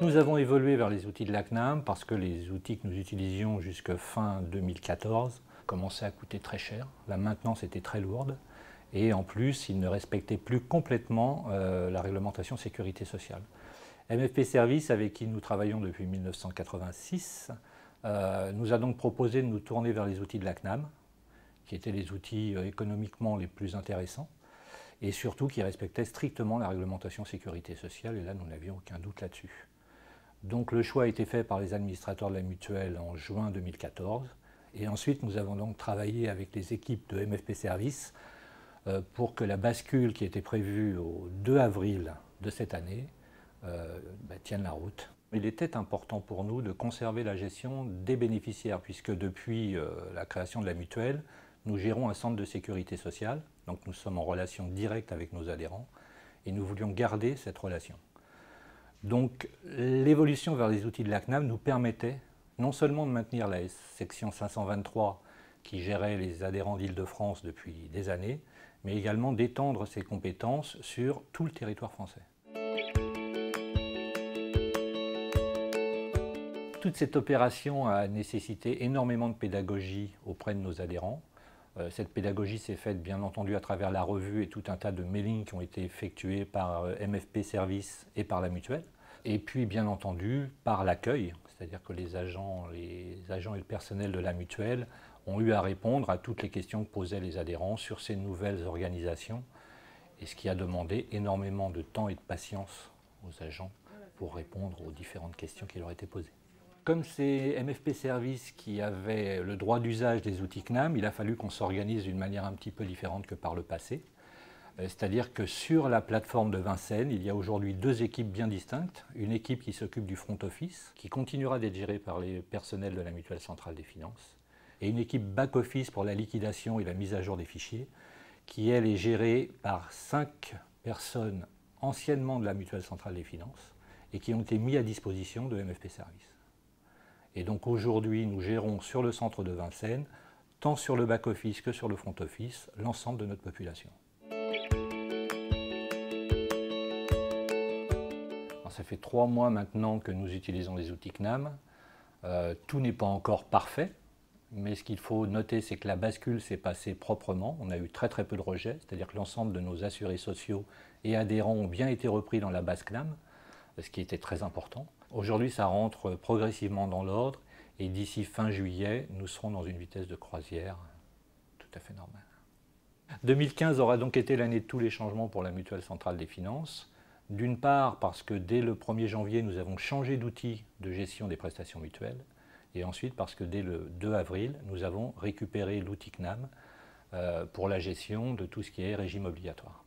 Nous avons évolué vers les outils de la CNAM parce que les outils que nous utilisions jusqu'à fin 2014 commençaient à coûter très cher. La maintenance était très lourde et en plus, ils ne respectaient plus complètement la réglementation sécurité sociale. MFP Services, avec qui nous travaillons depuis 1986, nous a donc proposé de nous tourner vers les outils de la CNAM, qui étaient les outils économiquement les plus intéressants et surtout qui respectaient strictement la réglementation sécurité sociale, et là nous n'avions aucun doute là-dessus. Donc le choix a été fait par les administrateurs de la mutuelle en juin 2014, et ensuite nous avons donc travaillé avec les équipes de MFP Services pour que la bascule qui était prévue au 2 avril de cette année tienne la route. Il était important pour nous de conserver la gestion des bénéficiaires, puisque depuis la création de la mutuelle, nous gérons un centre de sécurité sociale, donc nous sommes en relation directe avec nos adhérents, et nous voulions garder cette relation. Donc l'évolution vers les outils de la CNAM nous permettait non seulement de maintenir la section 523 qui gérait les adhérents d'Île-de-France depuis des années, mais également d'étendre ses compétences sur tout le territoire français. Toute cette opération a nécessité énormément de pédagogie auprès de nos adhérents. Cette pédagogie s'est faite bien entendu à travers la revue et tout un tas de mailings qui ont été effectués par MFP Services et par la mutuelle. Et puis bien entendu par l'accueil, c'est-à-dire que les agents et le personnel de la mutuelle ont eu à répondre à toutes les questions que posaient les adhérents sur ces nouvelles organisations, et ce qui a demandé énormément de temps et de patience aux agents pour répondre aux différentes questions qui leur étaient posées. Comme c'est MFP Services qui avait le droit d'usage des outils CNAM, il a fallu qu'on s'organise d'une manière un petit peu différente que par le passé. C'est-à-dire que sur la plateforme de Vincennes, il y a aujourd'hui deux équipes bien distinctes. Une équipe qui s'occupe du front office, qui continuera d'être gérée par les personnels de la Mutuelle Centrale des Finances, et une équipe back office pour la liquidation et la mise à jour des fichiers, qui elle est gérée par 5 personnes anciennement de la Mutuelle Centrale des Finances et qui ont été mis à disposition de MFP Services. Et donc aujourd'hui, nous gérons sur le centre de Vincennes, tant sur le back-office que sur le front-office, l'ensemble de notre population. Alors, ça fait 3 mois maintenant que nous utilisons les outils CNAM. Tout n'est pas encore parfait, mais ce qu'il faut noter, c'est que la bascule s'est passée proprement. On a eu très peu de rejets, c'est-à-dire que l'ensemble de nos assurés sociaux et adhérents ont bien été repris dans la base CNAM, ce qui était très important. Aujourd'hui, ça rentre progressivement dans l'ordre et d'ici fin juillet, nous serons dans une vitesse de croisière tout à fait normale. 2015 aura donc été l'année de tous les changements pour la Mutuelle Centrale des Finances. D'une part parce que dès le 1er janvier, nous avons changé d'outil de gestion des prestations mutuelles, et ensuite parce que dès le 2 avril, nous avons récupéré l'outil CNAM pour la gestion de tout ce qui est régime obligatoire.